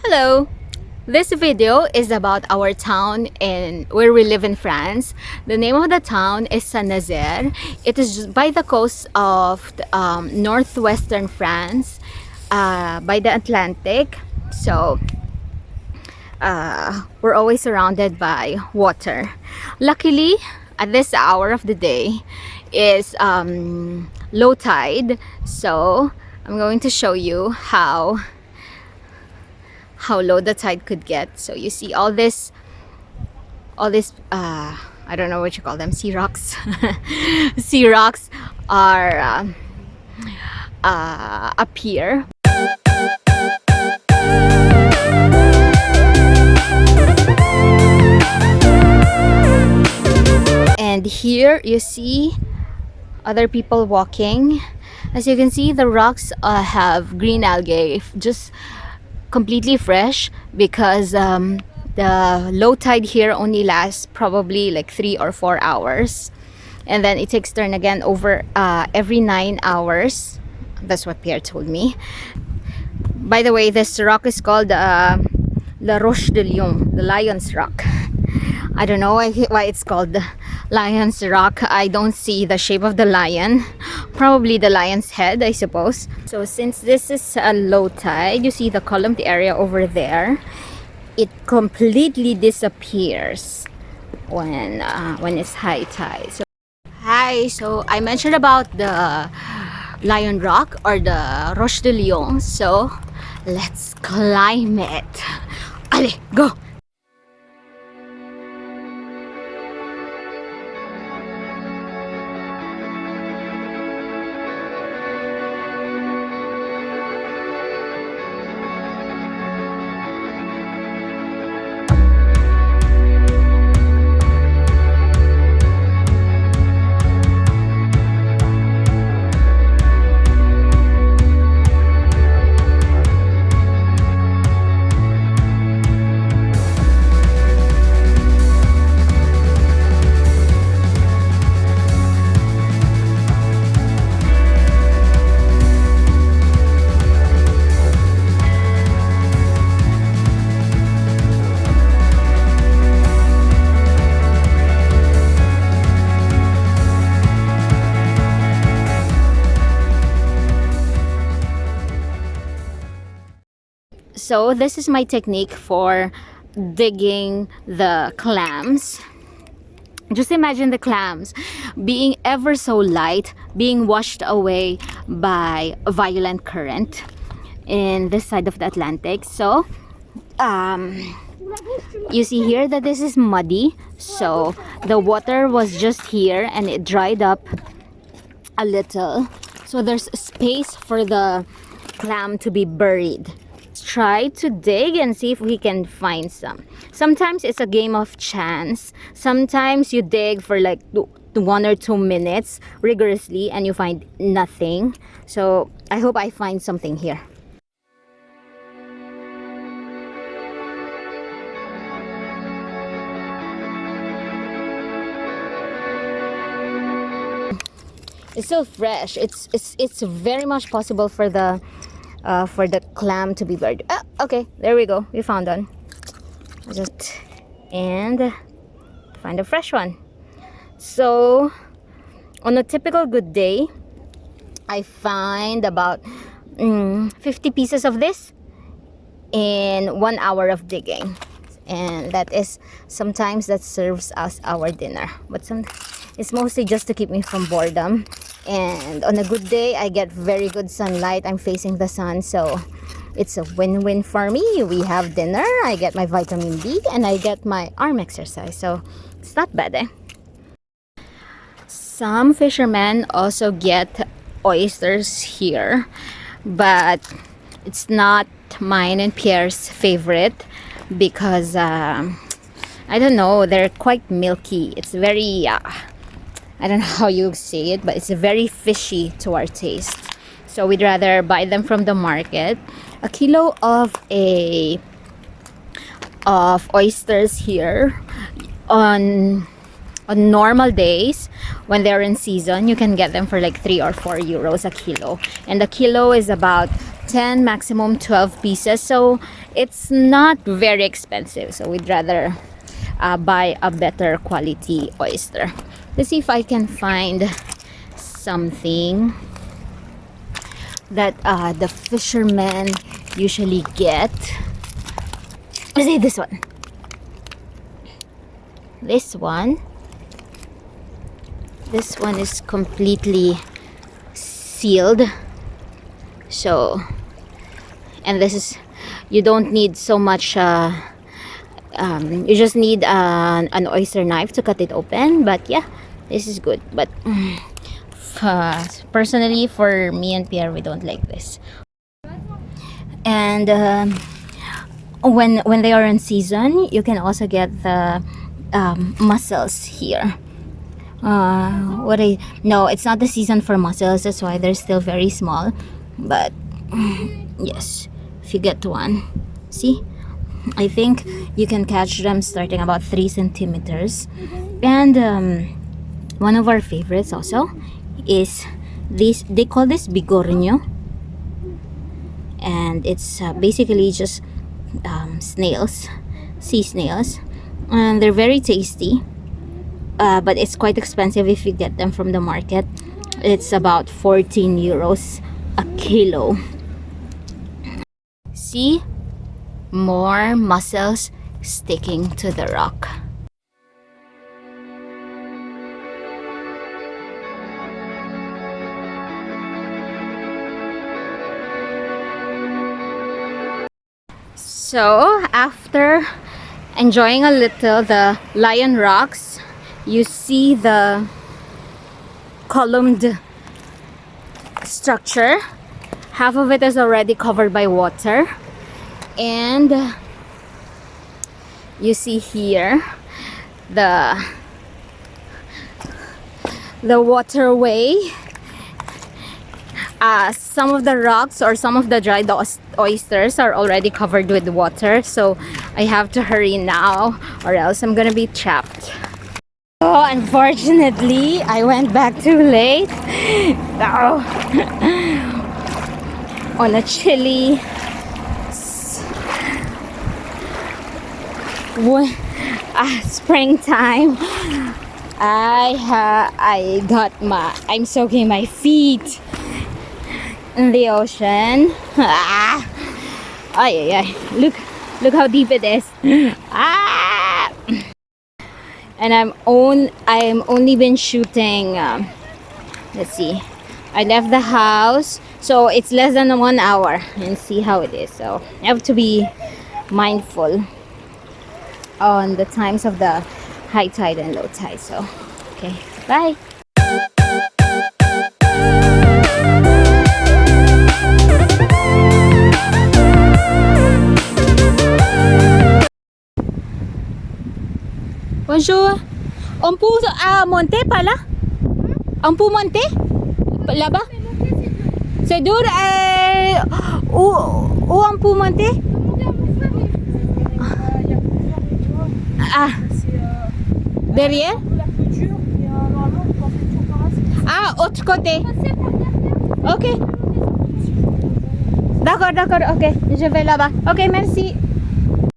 Hello! This video is about our town in where we live in France. The name of the town is Saint Nazaire. It is by the coast of northwestern France, by the Atlantic. So we're always surrounded by water. Luckily, at this hour of the day is low tide. So I'm going to show you how low the tide could get. So you see all this I don't know what you call them, sea rocks. Sea rocks are up here. And here you see other people walking. As you can see, the rocks have green algae, just completely fresh, because the low tide here only lasts probably like 3 or 4 hours, and then it takes turn again over every 9 hours. That's what Pierre told me. By the way, this rock is called La Roche de Lion, the Lion's Rock. I don't know why it's called the Lion's Rock. I don't see the shape of the lion. Probably the lion's head, I suppose. So since this is a low tide, you see the columned area over there, it completely disappears when it's high tide. So I mentioned about the Lion Rock, or the Roche de Lion. So let's climb it. Allez, go! So this is my technique for digging the clams. Just imagine the clams being ever so light, being washed away by a violent current in this side of the Atlantic. So you see here that this is muddy, so the water was just here and it dried up a little, so there's space for the clam to be buried. Try to dig and see if we can find some. Sometimes it's a game of chance. Sometimes you dig for like 1 or 2 minutes rigorously and you find nothing. So I hope I find something here. It's still fresh. It's very much possible for the clam to be buried. Okay, there we go. We found one. And find a fresh one. So on a typical good day, I find about 50 pieces of this in 1 hour of digging, and sometimes that serves us our dinner, but it's mostly just to keep me from boredom. And on a good day, I get very good sunlight. I'm facing the sun, so it's a win-win for me. We have dinner, I get my vitamin D, and I get my arm exercise, so it's not bad, eh? Some fishermen also get oysters here, but it's not mine and Pierre's favorite because I don't know, they're quite milky. It's very I don't know how you say it, but it's very fishy to our taste. So we'd rather buy them from the market. A kilo of oysters here on normal days, when they're in season, you can get them for like 3 or 4 euros a kilo, and the kilo is about 10, maximum 12 pieces. So it's not very expensive. So we'd rather buy a better quality oyster. Let's see if I can find something that the fishermen usually get. Let's see this one. This one is completely sealed. So, and this is, you don't need so much, you just need an oyster knife to cut it open. But yeah, this is good. But personally, for me and Pierre, we don't like this. And when they are in season, you can also get the mussels here. No, it's not the season for mussels, that's why they're still very small. But yes, if you get one, see, I think you can catch them starting about 3 centimeters. And one of our favorites also is this. They call this bigornio, and it's basically just snails, sea snails, and they're very tasty. But it's quite expensive if you get them from the market. It's about 14 euros a kilo. See, more mussels sticking to the rock. So after enjoying a little the lion rocks, you see the columned structure. Half of it is already covered by water, and you see here the waterway. Some of the rocks or some of the dried oysters are already covered with water, so I have to hurry now or else I'm gonna be trapped. Oh, unfortunately, I went back too late. Oh. On a chilly springtime, I'm soaking my feet in the ocean. Look how deep it is. And I'm only been shooting, let's see, I left the house, so it's less than 1 hour, and see how it is. So I have to be mindful on the times of the high tide and low tide. So okay, bye. Bonjour. On peut monter par là? On peut monter là-bas? C'est dur. Où on peut monter? Ah, derrière? Ah, autre côté. Ok. D'accord, ok. Je vais là-bas. Ok, merci.